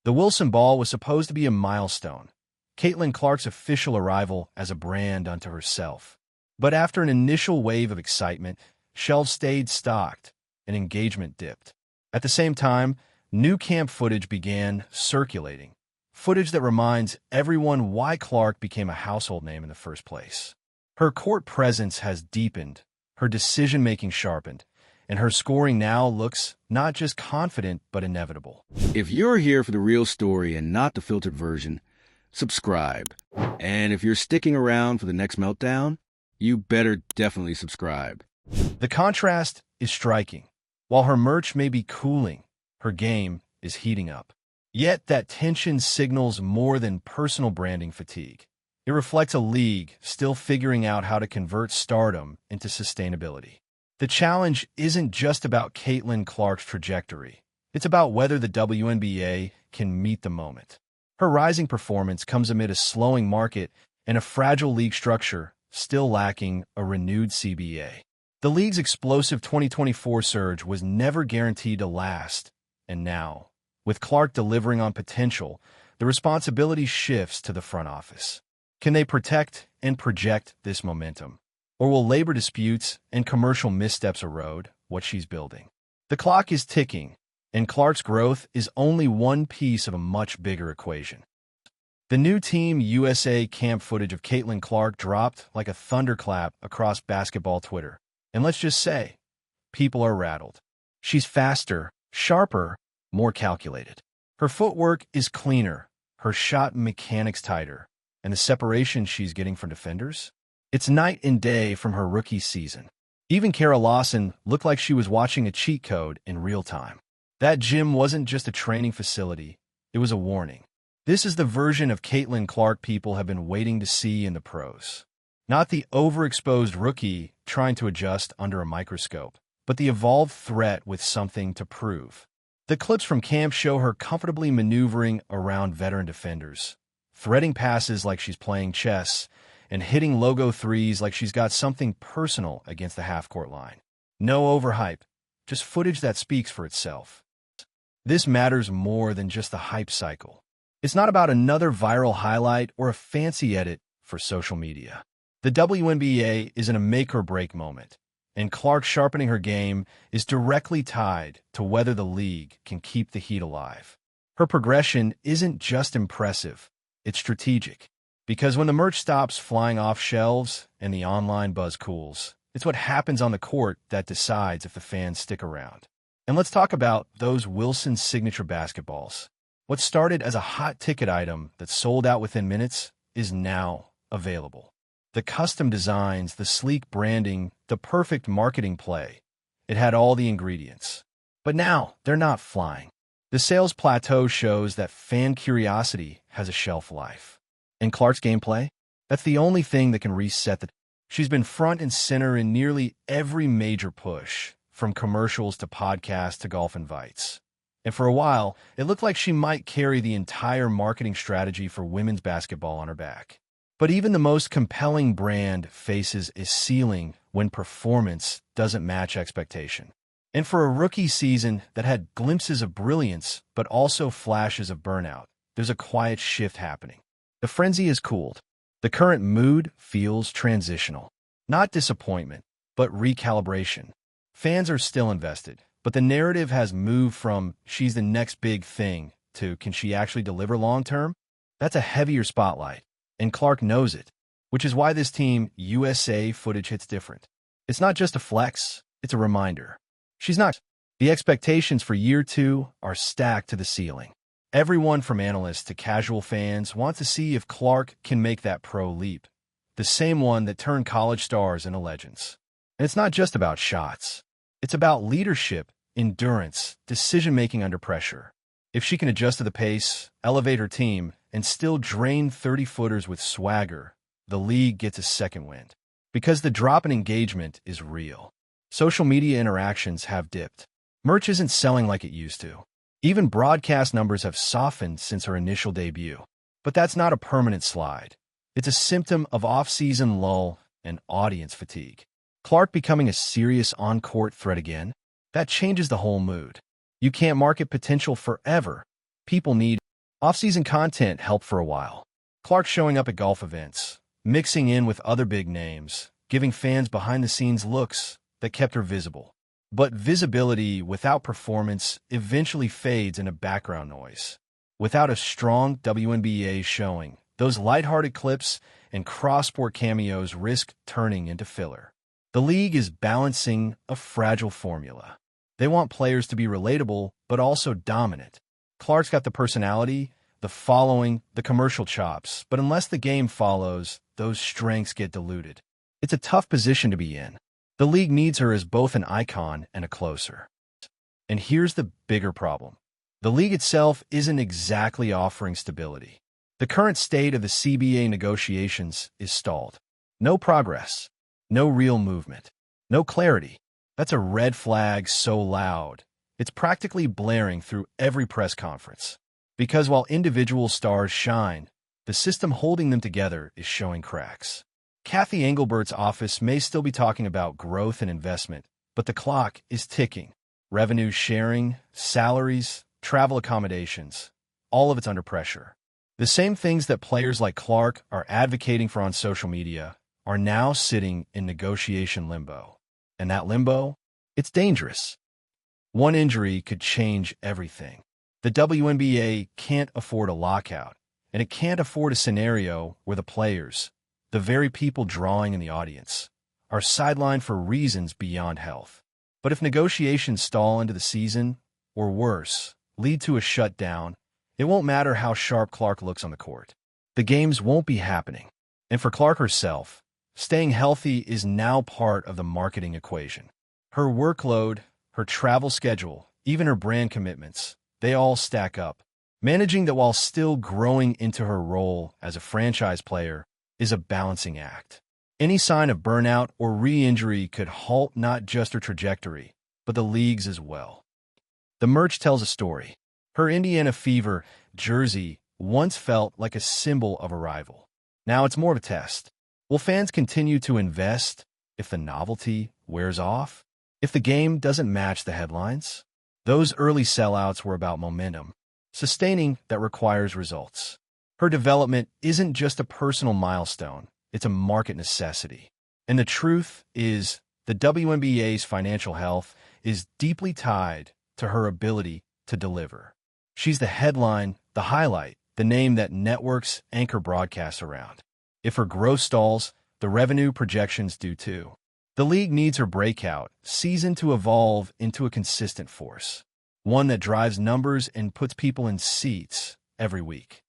The Wilson Ball was supposed to be a milestone, Caitlin Clark's official arrival as a brand unto herself. But after an initial wave of excitement, shelves stayed stocked and engagement dipped. At the same time, new camp footage began circulating, footage that reminds everyone why Clark became a household name in the first place. Her court presence has deepened, her decision-making sharpened, and her scoring now looks not just confident but inevitable. If you're here for the real story and not the filtered version, subscribe. And if you're sticking around for the next meltdown, you better definitely subscribe. The contrast is striking. While her merch may be cooling, her game is heating up. Yet that tension signals more than personal branding fatigue. It reflects a league still figuring out how to convert stardom into sustainability. The challenge isn't just about Caitlin Clark's trajectory. It's about whether the WNBA can meet the moment. Her rising performance comes amid a slowing market and a fragile league structure still lacking a renewed CBA. The league's explosive 2024 surge was never guaranteed to last, and now, with Clark delivering on potential, the responsibility shifts to the front office. Can they protect and project this momentum? Or will labor disputes and commercial missteps erode what she's building? The clock is ticking, and Clark's growth is only one piece of a much bigger equation. The new Team USA camp footage of Caitlin Clark dropped like a thunderclap across basketball Twitter. And let's just say, people are rattled. She's faster, sharper, more calculated. Her footwork is cleaner, her shot mechanics tighter, and the separation she's getting from defenders? It's night and day from her rookie season. Even Kara Lawson looked like she was watching a cheat code in real time. That gym wasn't just a training facility, it was a warning. This is the version of Caitlin Clark people have been waiting to see in the pros. Not the overexposed rookie trying to adjust under a microscope, but the evolved threat with something to prove. The clips from camp show her comfortably maneuvering around veteran defenders, threading passes like she's playing chess, and hitting logo threes like she's got something personal against the half-court line. No overhype, just footage that speaks for itself. This matters more than just the hype cycle. It's not about another viral highlight or a fancy edit for social media. The WNBA is in a make-or-break moment, and Clark sharpening her game is directly tied to whether the league can keep the heat alive. Her progression isn't just impressive, it's strategic. Because when the merch stops flying off shelves and the online buzz cools, it's what happens on the court that decides if the fans stick around. And let's talk about those Wilson signature basketballs. What started as a hot ticket item that sold out within minutes is now available. The custom designs, the sleek branding, the perfect marketing play. It had all the ingredients. But now, they're not flying. The sales plateau shows that fan curiosity has a shelf life. And Clark's gameplay? That's the only thing that can reset the... She's been front and center in nearly every major push, from commercials to podcasts to golf invites. And for a while, it looked like she might carry the entire marketing strategy for women's basketball on her back. But even the most compelling brand faces a ceiling when performance doesn't match expectation. And for a rookie season that had glimpses of brilliance but also flashes of burnout, there's a quiet shift happening. The frenzy is cooled. The current mood feels transitional. Not disappointment, but recalibration. Fans are still invested, but the narrative has moved from she's the next big thing to can she actually deliver long-term? That's a heavier spotlight, and Clark knows it, which is why this Team USA footage hits different. It's not just a flex, it's a reminder. She's not. The expectations for year two are stacked to the ceiling. Everyone from analysts to casual fans want to see if Clark can make that pro leap, the same one that turned college stars into legends. And it's not just about shots. It's about leadership, endurance, decision-making under pressure. If she can adjust to the pace, elevate her team, and still drain 30-footers with swagger, the league gets a second wind. Because the drop in engagement is real. Social media interactions have dipped. Merch isn't selling like it used to. Even broadcast numbers have softened since her initial debut. But that's not a permanent slide. It's a symptom of off-season lull and audience fatigue. Clark becoming a serious on-court threat again? That changes the whole mood. You can't market potential forever. People need Off-season content helped for a while. Clark showing up at golf events, mixing in with other big names, giving fans behind-the-scenes looks that kept her visible. But visibility without performance eventually fades into background noise. Without a strong WNBA showing, those lighthearted clips and cross-sport cameos risk turning into filler. The league is balancing a fragile formula. They want players to be relatable, but also dominant. Clark's got the personality, the following, the commercial chops, but unless the game follows, those strengths get diluted. It's a tough position to be in. The league needs her as both an icon and a closer. And here's the bigger problem. The league itself isn't exactly offering stability. The current state of the CBA negotiations is stalled. No progress. No real movement. No clarity. That's a red flag so loud, it's practically blaring through every press conference. Because while individual stars shine, the system holding them together is showing cracks. Kathy Engelbert's office may still be talking about growth and investment, but the clock is ticking. Revenue sharing, salaries, travel accommodations, all of it's under pressure. The same things that players like Clark are advocating for on social media are now sitting in negotiation limbo. And that limbo, it's dangerous. One injury could change everything. The WNBA can't afford a lockout, and it can't afford a scenario where the players, the very people drawing in the audience, are sidelined for reasons beyond health. But if negotiations stall into the season, or worse, lead to a shutdown, it won't matter how sharp Clark looks on the court. The games won't be happening. And for Clark herself, staying healthy is now part of the marketing equation. Her workload, her travel schedule, even her brand commitments, they all stack up. Managing that while still growing into her role as a franchise player is a balancing act. Any sign of burnout or re-injury could halt not just her trajectory, but the league's as well. The merch tells a story. Her Indiana Fever jersey once felt like a symbol of arrival. Now it's more of a test. Will fans continue to invest if the novelty wears off? If the game doesn't match the headlines? Those early sellouts were about momentum. Sustaining that requires results. Her development isn't just a personal milestone, it's a market necessity. And the truth is, the WNBA's financial health is deeply tied to her ability to deliver. She's the headline, the highlight, the name that networks anchor broadcasts around. If her growth stalls, the revenue projections do too. The league needs her breakout season to evolve into a consistent force, one that drives numbers and puts people in seats every week.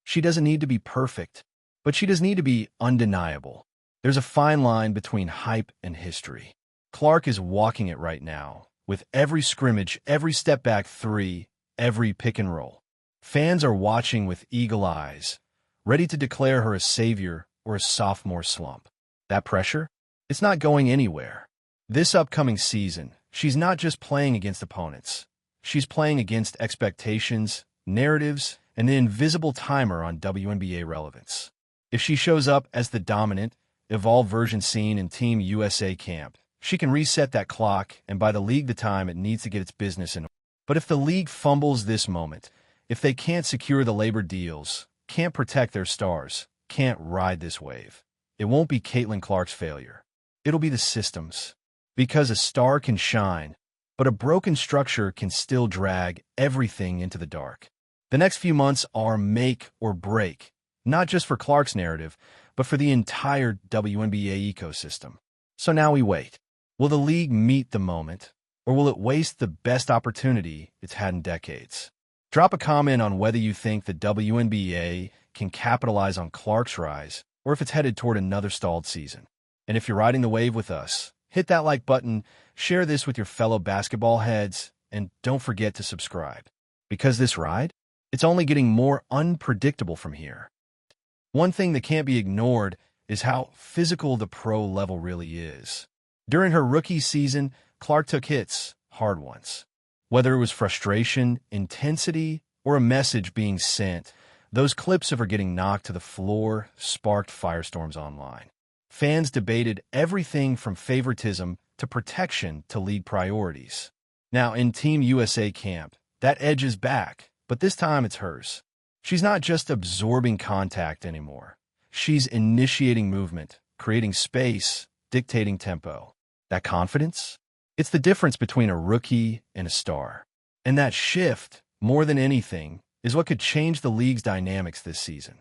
She doesn't need to be perfect, but she does need to be undeniable. There's a fine line between hype and history. Clark is walking it right now, with every scrimmage, every step back three, every pick and roll. Fans are watching with eagle eyes, ready to declare her a savior or a sophomore slump. That pressure? It's not going anywhere. This upcoming season, she's not just playing against opponents. She's playing against expectations, narratives, and the invisible timer on WNBA relevance. If she shows up as the dominant, evolved version seen in Team USA camp, she can reset that clock and buy the league the time it needs to get its business in order. But if the league fumbles this moment, if they can't secure the labor deals, can't protect their stars, can't ride this wave, it won't be Caitlin Clark's failure. It'll be the system's. Because a star can shine, but a broken structure can still drag everything into the dark. The next few months are make or break, not just for Clark's narrative, but for the entire WNBA ecosystem. So now we wait. Will the league meet the moment, or will it waste the best opportunity it's had in decades? Drop a comment on whether you think the WNBA can capitalize on Clark's rise, or if it's headed toward another stalled season. And if you're riding the wave with us, hit that like button, share this with your fellow basketball heads, and don't forget to subscribe. Because this ride, it's only getting more unpredictable from here. One thing that can't be ignored is how physical the pro level really is. During her rookie season, Clark took hits, hard ones. Whether it was frustration, intensity, or a message being sent, those clips of her getting knocked to the floor sparked firestorms online. Fans debated everything from favoritism to protection to league priorities. Now, in Team USA camp, that edge is back, but this time it's hers. She's not just absorbing contact anymore. She's initiating movement, creating space, dictating tempo. That confidence? It's the difference between a rookie and a star. And that shift, more than anything, is what could change the league's dynamics this season.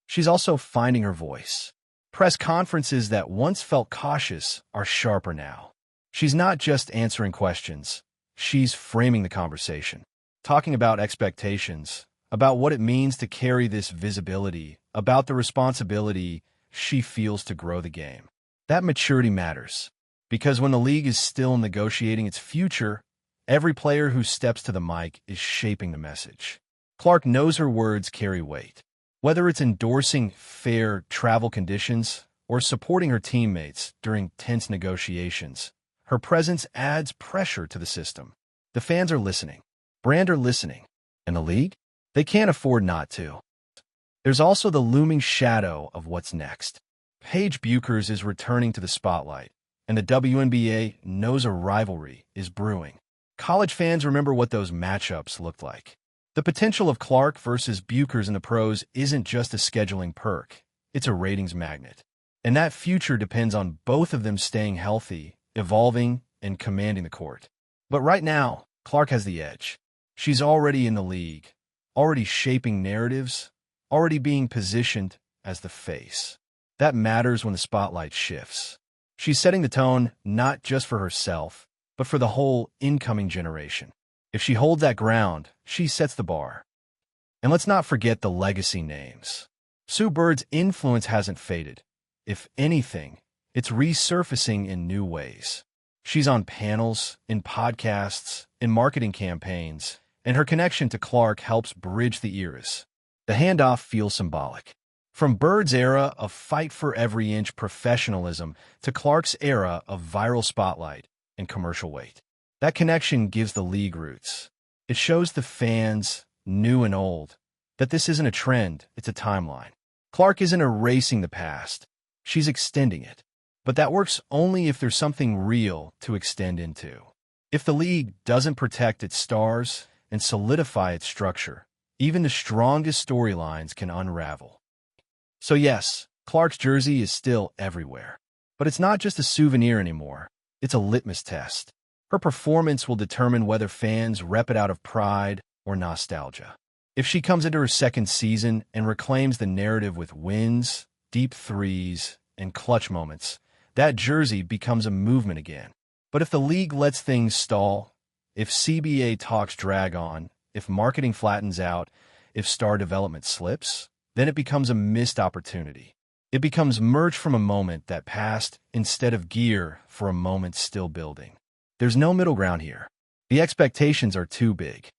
She's also finding her voice. Press conferences that once felt cautious are sharper now. She's not just answering questions. She's framing the conversation, talking about expectations, about what it means to carry this visibility, about the responsibility she feels to grow the game. That maturity matters, because when the league is still negotiating its future, every player who steps to the mic is shaping the message. Clark knows her words carry weight. Whether it's endorsing fair travel conditions or supporting her teammates during tense negotiations, her presence adds pressure to the system. The fans are listening. Brand are listening. And the league? They can't afford not to. There's also the looming shadow of what's next. Paige Buchers is returning to the spotlight, and the WNBA knows a rivalry is brewing. College fans remember what those matchups looked like. The potential of Clark versus Buchers in the pros isn't just a scheduling perk, it's a ratings magnet. And that future depends on both of them staying healthy, evolving, and commanding the court. But right now, Clark has the edge. She's already in the league, already shaping narratives, already being positioned as the face. That matters when the spotlight shifts. She's setting the tone not just for herself, but for the whole incoming generation. If she holds that ground, she sets the bar. And let's not forget the legacy names. Sue Bird's influence hasn't faded. If anything, it's resurfacing in new ways. She's on panels, in podcasts, in marketing campaigns, and her connection to Clark helps bridge the eras. The handoff feels symbolic. From Bird's era of fight-for-every-inch professionalism to Clark's era of viral spotlight and commercial weight. That connection gives the league roots. It shows the fans, new and old, that this isn't a trend, it's a timeline. Clark isn't erasing the past, she's extending it. But that works only if there's something real to extend into. If the league doesn't protect its stars and solidify its structure, even the strongest storylines can unravel. So yes, Clark's jersey is still everywhere. But it's not just a souvenir anymore, it's a litmus test. Her performance will determine whether fans rep it out of pride or nostalgia. If she comes into her second season and reclaims the narrative with wins, deep threes, and clutch moments, that jersey becomes a movement again. But if the league lets things stall, if CBA talks drag on, if marketing flattens out, if star development slips, then it becomes a missed opportunity. It becomes merch from a moment that passed instead of gear for a moment still building. There's no middle ground here. The expectations are too big.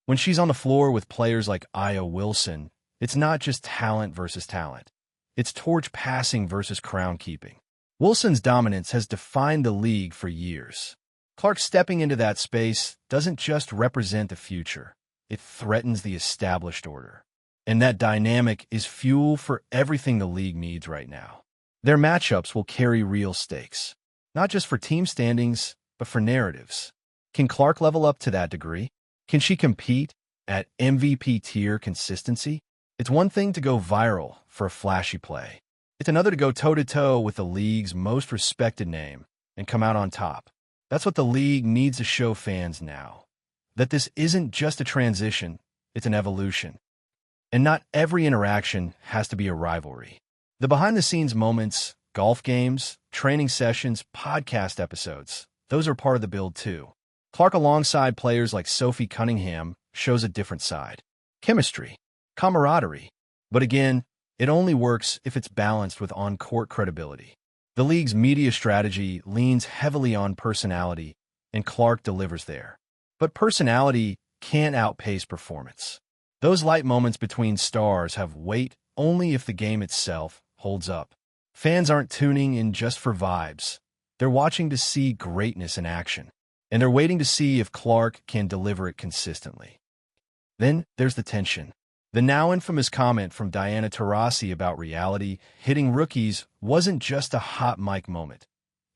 When she's on the floor with players like Io Wilson, it's not just talent versus talent. It's torch passing versus crown keeping. Wilson's dominance has defined the league for years. Clark stepping into that space doesn't just represent the future. It threatens the established order. And that dynamic is fuel for everything the league needs right now. Their matchups will carry real stakes, not just for team standings, but for narratives. Can Clark level up to that degree? Can she compete at MVP tier consistency? It's one thing to go viral for a flashy play. It's another to go toe-to-toe with the league's most respected name and come out on top. That's what the league needs to show fans now. That this isn't just a transition, it's an evolution. And not every interaction has to be a rivalry. The behind-the-scenes moments, golf games, training sessions, podcast episodes, those are part of the build too. Clark alongside players like Sophie Cunningham shows a different side. Chemistry, camaraderie. But again, it only works if it's balanced with on-court credibility. The league's media strategy leans heavily on personality, and Clark delivers there. But personality can't outpace performance. Those light moments between stars have weight only if the game itself holds up. Fans aren't tuning in just for vibes. They're watching to see greatness in action, and they're waiting to see if Clark can deliver it consistently. Then there's the tension. The now infamous comment from Diana Taurasi about reality hitting rookies wasn't just a hot mic moment.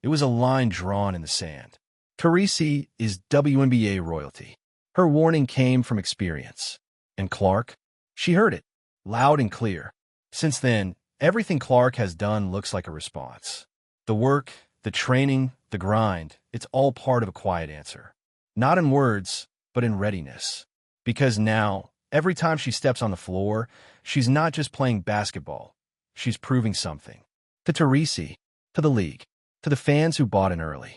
It was a line drawn in the sand. Taurasi is WNBA royalty. Her warning came from experience. And Clark? She heard it, loud and clear. Since then, everything Clark has done looks like a response. The work, the training, the grind, it's all part of a quiet answer. Not in words, but in readiness. Because now, every time she steps on the floor, she's not just playing basketball. She's proving something. To Teresi, to the league, to the fans who bought in early.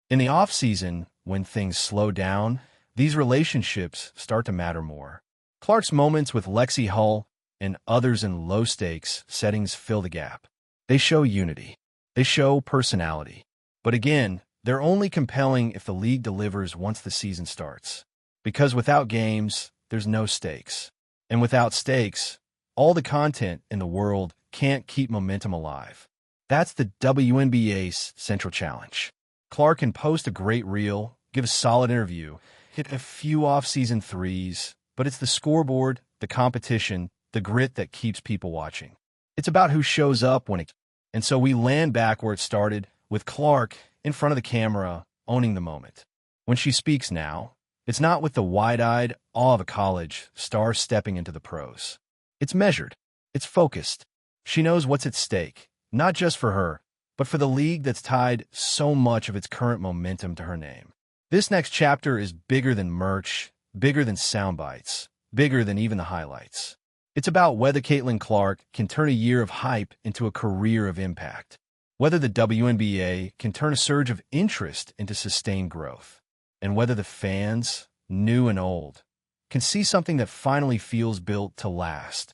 In the off-season, when things slow down, these relationships start to matter more. Clark's moments with Lexi Hull and others in low-stakes settings fill the gap. They show unity. They show personality. But again, they're only compelling if the league delivers once the season starts. Because without games, there's no stakes. And without stakes, all the content in the world can't keep momentum alive. That's the WNBA's central challenge. Clark can post a great reel, give a solid interview, hit a few off-season threes, but it's the scoreboard, the competition, the grit that keeps people watching. It's about who shows up when it... And so we land back where it started, with Clark in front of the camera, owning the moment. When she speaks now, it's not with the wide-eyed awe of a college star stepping into the pros. It's measured. It's focused. She knows what's at stake, not just for her, but for the league that's tied so much of its current momentum to her name. This next chapter is bigger than merch, bigger than sound bites, bigger than even the highlights. It's about whether Caitlin Clark can turn a year of hype into a career of impact, whether the WNBA can turn a surge of interest into sustained growth, and whether the fans, new and old, can see something that finally feels built to last.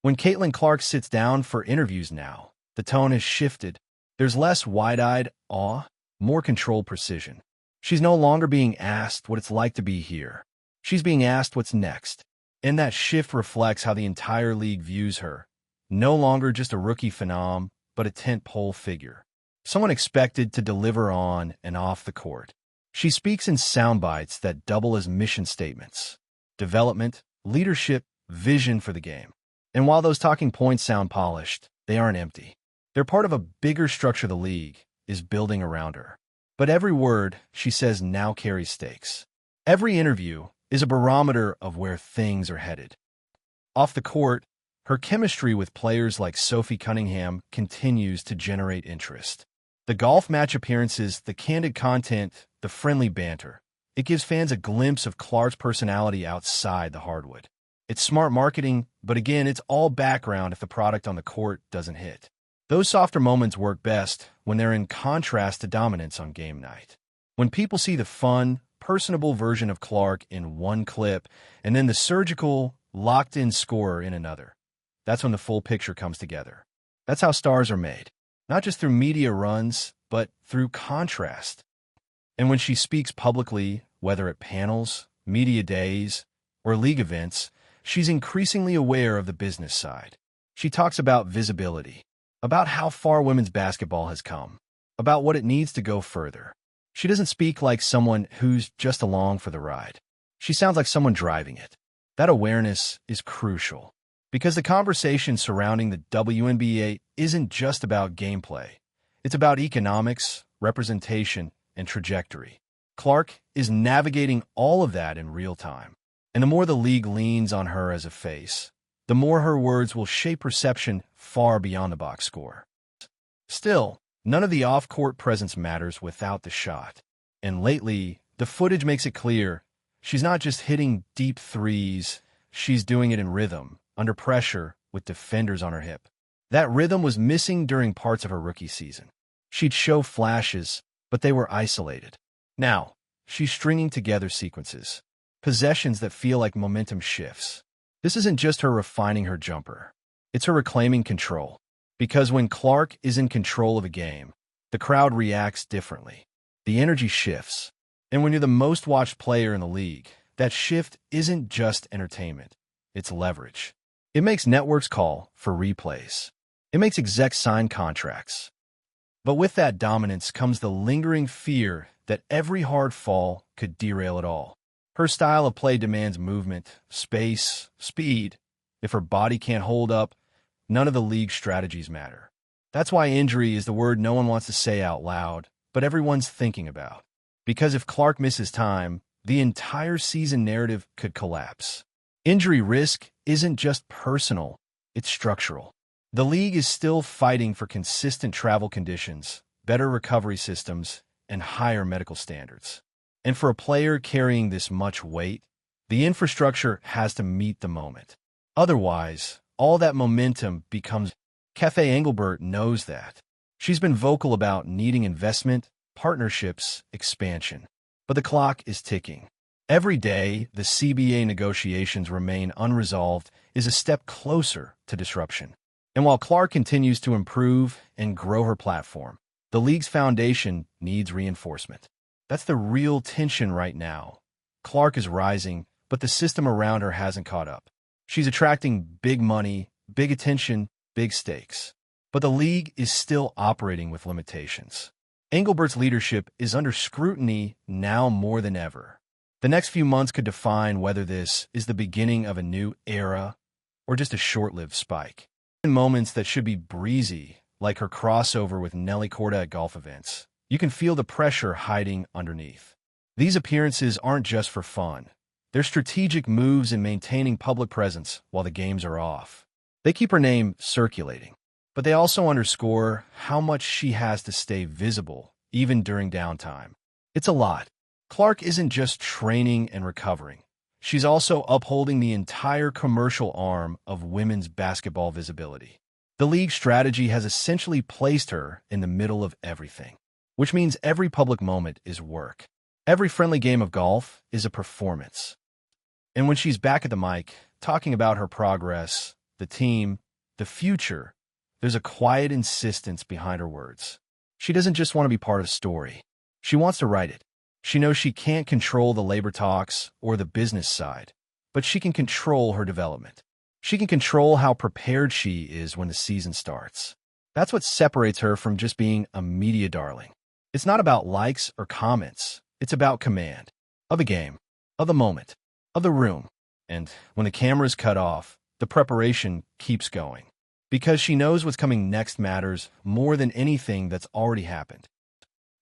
When Caitlin Clark sits down for interviews now, the tone has shifted. There's less wide-eyed awe, more controlled precision. She's no longer being asked what it's like to be here. She's being asked what's next. And that shift reflects how the entire league views her. No longer just a rookie phenom, but a tentpole figure. Someone expected to deliver on and off the court. She speaks in sound bites that double as mission statements. Development, leadership, vision for the game. And while those talking points sound polished, they aren't empty. They're part of a bigger structure the league is building around her. But every word she says now carries stakes. Every interview is a barometer of where things are headed. Off the court, her chemistry with players like Sophie Cunningham continues to generate interest. The golf match appearances, the candid content, the friendly banter. It gives fans a glimpse of Clark's personality outside the hardwood. It's smart marketing, but again, it's all background if the product on the court doesn't hit. Those softer moments work best when they're in contrast to dominance on game night. When people see the fun, personable version of Clark in one clip and then the surgical, locked-in scorer in another, that's when the full picture comes together. That's how stars are made, not just through media runs, but through contrast. And when she speaks publicly, whether at panels, media days, or league events, she's increasingly aware of the business side. She talks about visibility, about how far women's basketball has come, about what it needs to go further. She doesn't speak like someone who's just along for the ride. She sounds like someone driving it. That awareness is crucial, because the conversation surrounding the WNBA isn't just about gameplay. It's about economics, representation, and trajectory. Clark is navigating all of that in real time. And the more the league leans on her as a face, the more her words will shape perception far beyond the box score. Still, none of the off-court presence matters without the shot. And lately, the footage makes it clear she's not just hitting deep threes, she's doing it in rhythm, under pressure, with defenders on her hip. That rhythm was missing during parts of her rookie season. She'd show flashes, but they were isolated. Now, she's stringing together sequences, possessions that feel like momentum shifts. This isn't just her refining her jumper. It's her reclaiming control. Because when Clark is in control of a game, the crowd reacts differently. The energy shifts. And when you're the most watched player in the league, that shift isn't just entertainment. It's leverage. It makes networks call for replays. It makes execs sign contracts. But with that dominance comes the lingering fear that every hard fall could derail it all. Her style of play demands movement, space, speed. If her body can't hold up, none of the league's strategies matter. That's why injury is the word no one wants to say out loud, but everyone's thinking about. Because if Clark misses time, the entire season narrative could collapse. Injury risk isn't just personal, it's structural. The league is still fighting for consistent travel conditions, better recovery systems, and higher medical standards. And for a player carrying this much weight, the infrastructure has to meet the moment. Otherwise, all that momentum becomes. Cafe Engelbert knows that. She's been vocal about needing investment, partnerships, expansion. But the clock is ticking. Every day, the CBA negotiations remain unresolved is a step closer to disruption. And while Clark continues to improve and grow her platform, the league's foundation needs reinforcement. That's the real tension right now. Clark is rising, but the system around her hasn't caught up. She's attracting big money, big attention, big stakes. But the league is still operating with limitations. Engelbert's leadership is under scrutiny now more than ever. The next few months could define whether this is the beginning of a new era or just a short-lived spike. In moments that should be breezy, like her crossover with Nelly Korda at golf events, you can feel the pressure hiding underneath. These appearances aren't just for fun. They're strategic moves in maintaining public presence while the games are off. They keep her name circulating, but they also underscore how much she has to stay visible, even during downtime. It's a lot. Clark isn't just training and recovering. She's also upholding the entire commercial arm of women's basketball visibility. The league's strategy has essentially placed her in the middle of everything, which means every public moment is work. Every friendly game of golf is a performance. And when she's back at the mic, talking about her progress, the team, the future, there's a quiet insistence behind her words. She doesn't just want to be part of the story. She wants to write it. She knows she can't control the labor talks or the business side, but she can control her development. She can control how prepared she is when the season starts. That's what separates her from just being a media darling. It's not about likes or comments. It's about command of the game, of the moment, of the room. And when the camera's cut off, the preparation keeps going. Because she knows what's coming next matters more than anything that's already happened.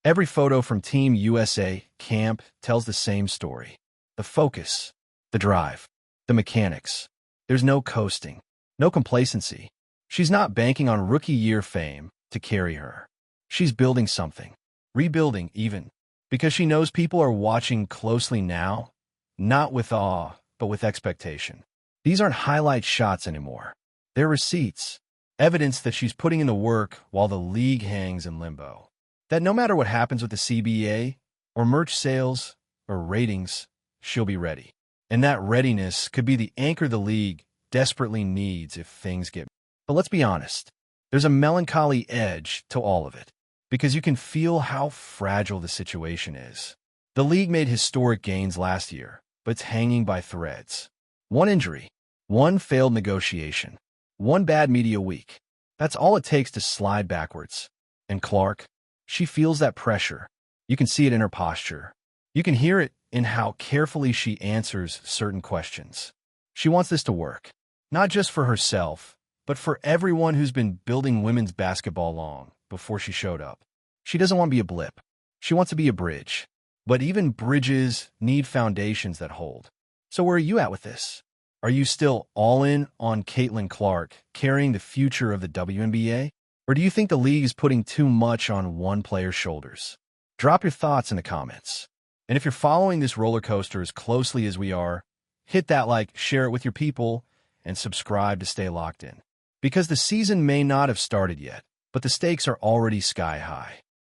Every photo from Team USA camp tells the same story. The focus, the drive, the mechanics. There's no coasting, no complacency. She's not banking on rookie year fame to carry her. She's building something, rebuilding even, because she knows people are watching closely now, not with awe, but with expectation. These aren't highlight shots anymore. They're receipts, evidence that she's putting in the work while the league hangs in limbo. That no matter what happens with the CBA, or merch sales, or ratings, she'll be ready. And that readiness could be the anchor the league desperately needs if things get. But let's be honest, there's a melancholy edge to all of it, because you can feel how fragile the situation is. The league made historic gains last year, but it's hanging by threads. One injury, one failed negotiation, one bad media week. That's all it takes to slide backwards. And Clark, she feels that pressure. You can see it in her posture. You can hear it in how carefully she answers certain questions. She wants this to work, not just for herself, but for everyone who's been building women's basketball long before she showed up. She doesn't want to be a blip. She wants to be a bridge. But even bridges need foundations that hold. So where are you at with this? Are you still all in on Caitlin Clark carrying the future of the WNBA? Or do you think the league is putting too much on one player's shoulders? Drop your thoughts in the comments. And if you're following this roller coaster as closely as we are, hit that like, share it with your people, and subscribe to stay locked in. Because the season may not have started yet, but the stakes are already sky high.